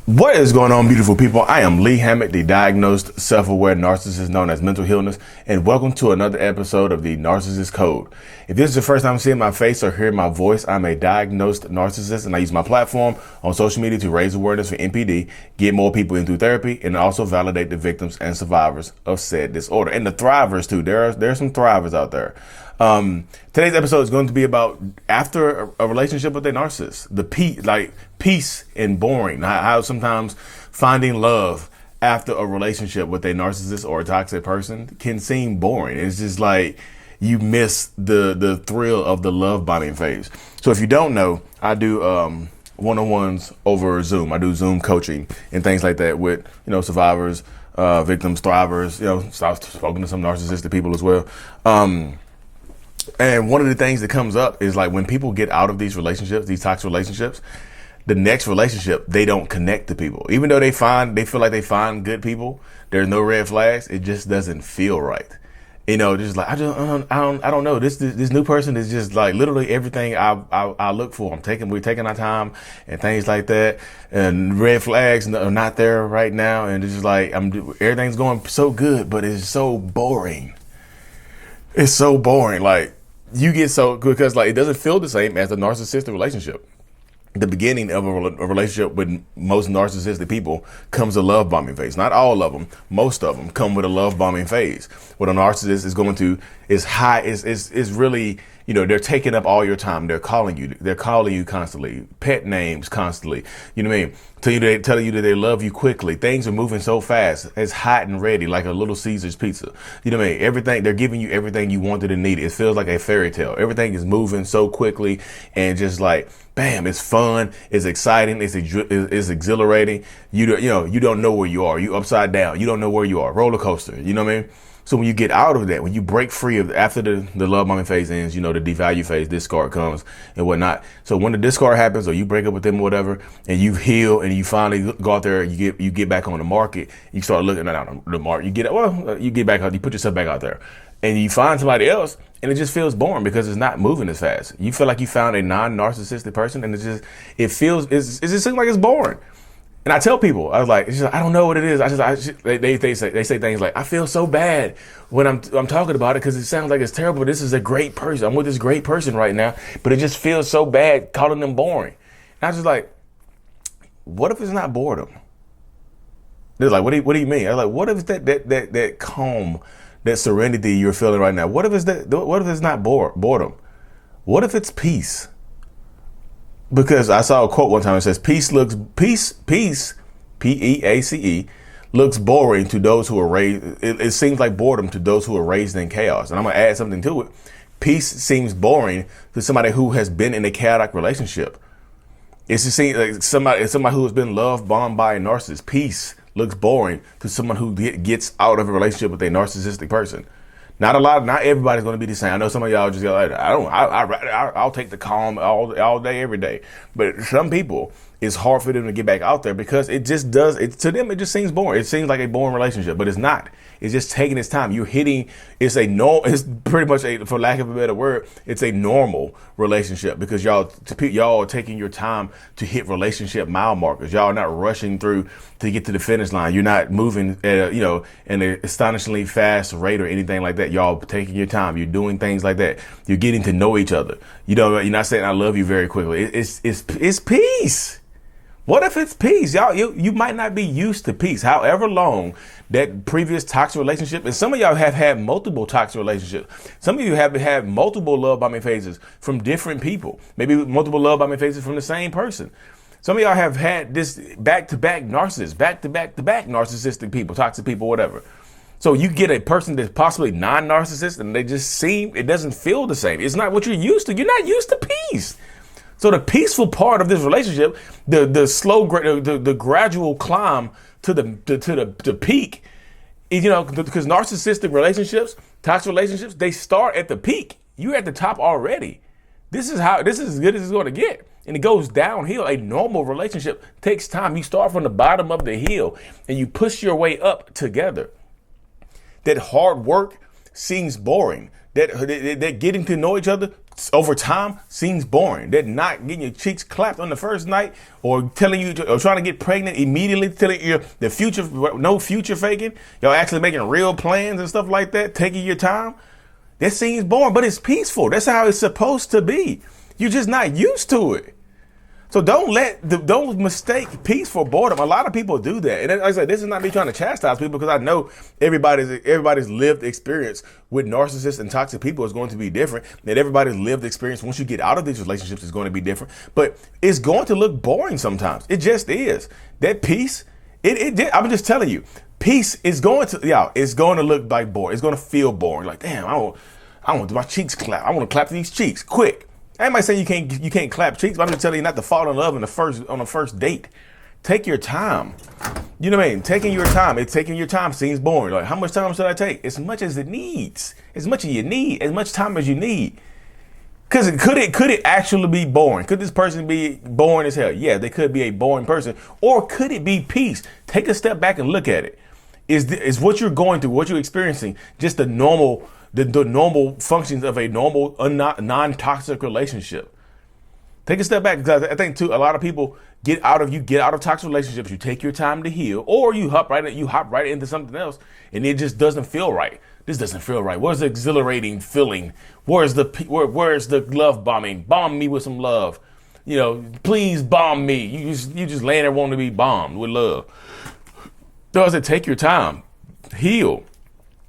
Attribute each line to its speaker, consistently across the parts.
Speaker 1: What is going on, beautiful people? I am Lee Hammett, the diagnosed self-aware narcissist known as mental illness, and welcome to another episode of the Narcissists Code. If this is the first time seeing my face or hearing my voice, I'm a diagnosed narcissist, and I use my platform on social media to raise awareness for NPD, get more people into therapy, and also validate the victims and survivors of said disorder. And the thrivers too. There are some thrivers out there. Today's episode is going to be about after a relationship with a narcissist, the peace and boring, how sometimes finding love after a relationship with a narcissist or a toxic person can seem boring. It's just like you miss the thrill of the love bombing phase. So if you don't know, I do one-on-ones over Zoom. I do Zoom coaching and things like that with survivors, victims, thrivers. I've spoken to some narcissistic people as well. And one of the things that comes up is like when people get out of these relationships, these toxic relationships, the next relationship, they don't connect to people. Even though they feel like they find good people, there's no red flags. It just doesn't feel right. Just like I don't know. This new person is just like literally everything I look for. We're taking our time and things like that. And red flags are not there right now. And it's just like everything's going so good, but it's so boring. It's so boring. Like you get because like it doesn't feel the same as a narcissistic relationship. The beginning of a relationship with most narcissistic people comes a love bombing phase. Not all of them, most of them come with a love bombing phase. What a narcissist is going to is really, they're taking up all your time. They're calling you constantly, pet names constantly. You know what I mean? Telling you that they love you quickly. Things are moving so fast. It's hot and ready, like a Little Caesars pizza. You know what I mean? Everything, they're giving you everything you wanted and needed. It feels like a fairy tale. Everything is moving so quickly and just like, bam, it's fun, it's exciting, it's exhilarating. You don't know where you are. You upside down. You don't know where you are. Roller coaster. You know what I mean? So when you get out of that, when you break free of after the love bombing phase ends, the devalue phase, discard comes and whatnot. So when the discard happens or you break up with them or whatever, and you heal and you finally go out there, you get back on the market, you start looking at the market, you get back out, you put yourself back out there. And you find somebody else and it just feels boring because it's not moving as fast. You feel like you found a non-narcissistic person and it just seems like it's boring. And I tell people, I was like, I don't know what it is. They say things like, I feel so bad when I'm talking about it because it sounds like it's terrible. This is a great person. I'm with this great person right now, but it just feels so bad calling them boring. And I was just like, what if it's not boredom? They're like, what do you mean? I was like, what if it's that calm, that serenity you're feeling right now? What if it's not boredom? What if it's peace? Because I saw a quote one time that says, peace, P-E-A-C-E, looks boring to those who are raised. It seems like boredom to those who are raised in chaos. And I'm going to add something to it. Peace seems boring to somebody who has been in a chaotic relationship. It's just like somebody who has been love bombed by a narcissist. Peace looks boring to someone who gets out of a relationship with a narcissistic person. Not everybody's going to be the same. I know some of y'all just go like, I'll take the calm all day, every day. But some people, it's hard for them to get back out there because to them, it just seems boring. It seems like a boring relationship, but it's not. It's just taking its time. It's pretty much for lack of a better word, it's a normal relationship because y'all are taking your time to hit relationship mile markers. Y'all are not rushing through to get to the finish line. You're not moving at an astonishingly fast rate or anything like that. Y'all taking your time. You're doing things like that. You're getting to know each other. You're not saying I love you very quickly. It's peace. What if it's peace? Y'all, you might not be used to peace. However long that previous toxic relationship, and some of y'all have had multiple toxic relationships. Some of you have had multiple love bombing phases from different people. Maybe multiple love bombing phases from the same person. Some of y'all have had this back-to-back narcissistic people, toxic people, whatever. So you get a person that's possibly non-narcissist and it doesn't feel the same. It's not what you're used to. You're not used to peace. So the peaceful part of this relationship, the slow, the gradual climb to the peak, because narcissistic relationships, toxic relationships, they start at the peak. You're at the top already. This is as good as it's going to get. And it goes downhill. A normal relationship takes time. You start from the bottom of the hill and you push your way up together. That hard work seems boring. That getting to know each other over time seems boring. They're not getting your cheeks clapped on the first night, or telling you or trying to get pregnant immediately, telling you the future, no future faking. Y'all actually making real plans and stuff like that, taking your time. That seems boring, but it's peaceful. That's how it's supposed to be. You're just not used to it. So don't mistake peace for boredom. A lot of people do that. And like I said, this is not me trying to chastise people, because I know everybody's lived experience with narcissists and toxic people is going to be different. And everybody's lived experience once you get out of these relationships is going to be different. But it's going to look boring sometimes. It just is. That peace, I'm just telling you, peace is going to look like boring. It's going to feel boring. Like, damn, I want my cheeks clap. I want to clap these cheeks quick. I might say you can't clap cheeks, but I'm just telling you not to fall in love on the first date. Take your time. You know what I mean? Taking your time seems boring. Like, how much time should I take? As much as it needs. As much as you need. As much time as you need. Because could it actually be boring? Could this person be boring as hell? Yeah, they could be a boring person. Or could it be peace? Take a step back and look at it. Is what you're going through, what you're experiencing, just the normal functions of a normal, non-toxic relationship? Take a step back, because I think too, a lot of people get out of toxic relationships. You take your time to heal, or you hop right into something else, and it just doesn't feel right. This doesn't feel right. Where's the exhilarating feeling? Where's the love bombing? Bomb me with some love. You know, please bomb me. You just laying there wanting to be bombed with love. Does it take your time, heal,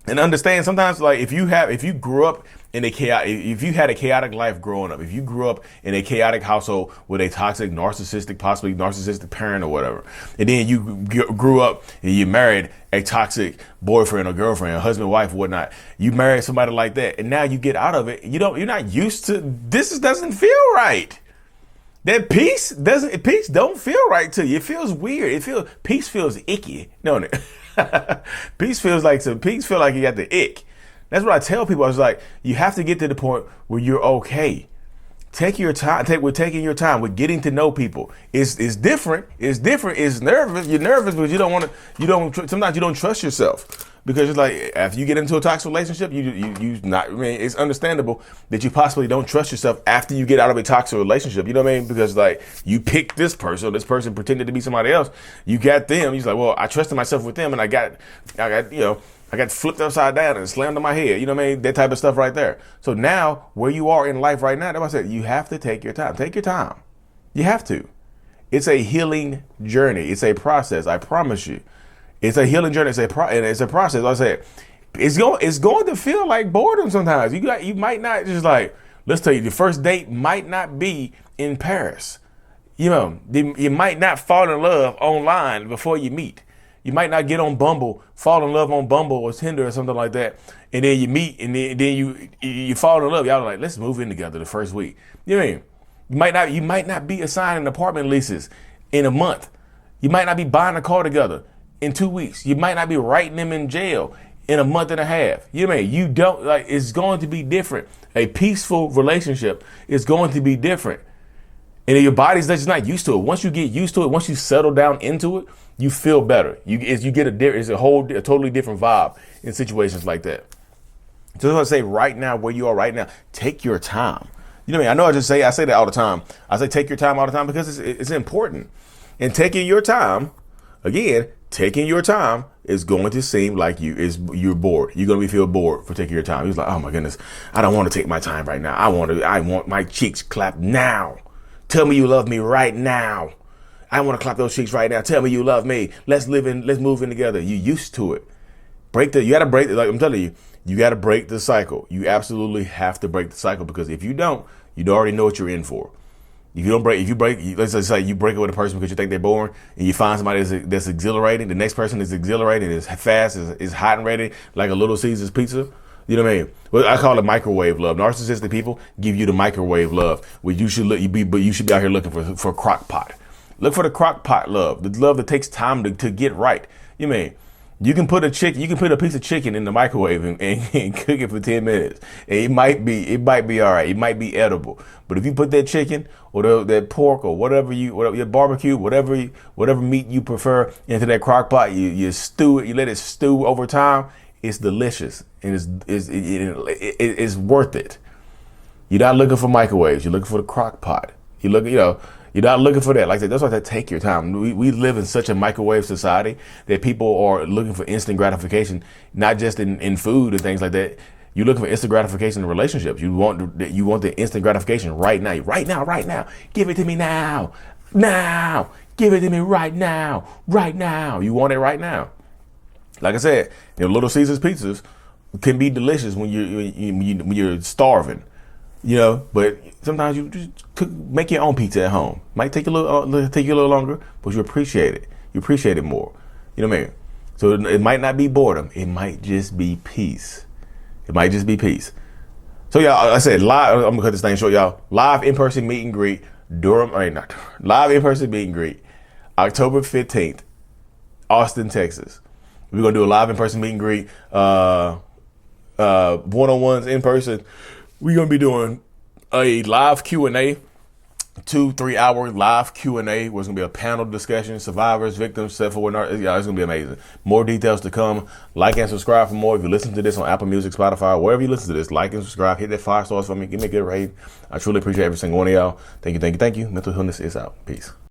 Speaker 1: and understand sometimes, like, if you grew up in if you had a chaotic life growing up, if you grew up in a chaotic household with a toxic, possibly narcissistic parent or whatever, and then you grew up and you married a toxic boyfriend or girlfriend, a husband, wife, whatnot, you married somebody like that, and now you get out of it, you're not used to this. Doesn't feel right. That peace don't feel right to you. It feels weird. Peace feels icky. No. Peace feels like you got the ick. That's what I tell people. I was like, you have to get to the point where you're okay. Take your time. We're taking your time. We're getting to know people. It's different. It's different. It's nervous. You're nervous because sometimes you don't trust yourself. Because it's like, after you get into a toxic relationship, it's understandable that you possibly don't trust yourself after you get out of a toxic relationship. You know what I mean? Because, like, you picked this person pretended to be somebody else. You got them. You're like, well, I trusted myself with them, and I got flipped upside down and slammed on my head. You know what I mean? That type of stuff right there. So now, where you are in life right now, that's why I said you have to take your time. Take your time. You have to. It's a healing journey. It's a process. I promise you. It's a healing journey. It's a process. Like I said, it's going to feel like boredom sometimes. You might not just, like, let's tell you, the first date might not be in Paris. You know, you might not fall in love online before you meet. You might not get on Bumble, fall in love on Bumble or Tinder or something like that, and then you meet, and then you fall in love. Y'all are like, let's move in together the first week. You know what I mean? You might not be assigning apartment leases in a month. You might not be buying a car together in 2 weeks. You might not be writing them in jail in a month and a half. You know what I mean? You don't, like, it's going to be different. A peaceful relationship is going to be different. And your body's just not used to it. Once you get used to it, once you settle down into it, you feel better. It's a totally different vibe in situations like that. So I say right now, where you are right now, take your time. You know what I mean? I know I say that all the time. I say take your time all the time because it's important. And taking your time, again, taking your time is going to seem like you're bored. You're going to feel bored for taking your time. He's like, oh my goodness, I don't want to take my time right now. I want my cheeks clapped now. Tell me you love me right now. I want to clap those cheeks right now. Tell me you love me. Let's move in together. You're used to it. Like I'm telling you, you got to break the cycle. You absolutely have to break the cycle, because if you don't, you already know what you're in for. Let's just say you break it with a person because you think they're boring, and you find somebody that's exhilarating. The next person is exhilarating, is fast, is hot and ready, like a Little Caesars pizza. You know what I mean? Well, I call it microwave love. Narcissistic people give you the microwave love, where you should be out here looking for crock pot. Look for the crock pot love, the love that takes time to get right. You know what I mean? You can put a piece of chicken in the microwave and cook it for 10 minutes. And it might be all right. It might be edible. But if you put that chicken or that pork or whatever your barbecue, whatever meat you prefer into that crock pot, you stew it, you let it stew over time, it's delicious and it's worth it. You're not looking for microwaves. You're looking for the crock pot. You're not looking for that. Like that's why I take your time. We live in such a microwave society that people are looking for instant gratification, not just in food and things like that. You're looking for instant gratification in relationships. You want the instant gratification right now. Right now. Give it to me now. Now. Give it to me right now. Right now. You want it right now. Like I said, Little Caesars pizzas can be delicious when you're starving, But sometimes you just make your own pizza at home. Might take you a little longer, but you appreciate it. You appreciate it more. You know what I mean? So it might not be boredom. It might just be peace. So y'all, like I said, live. I'm gonna cut this thing short, y'all. Live in-person meet and greet. Live in-person meet and greet. October 15th, Austin, Texas. We're gonna do a live in-person meet and greet. One-on-ones in person. We're gonna be doing a live Q&A, 2-3 hour live Q&A. Where it's gonna be a panel discussion, survivors, victims, set for it's gonna be amazing. More details to come. Like and subscribe for more. If you listen to this on Apple Music, Spotify, wherever you listen to this, like and subscribe. Hit that 5 stars for me. Give me a good rating. I truly appreciate every single one of y'all. Thank you. Mental Illness is out. Peace.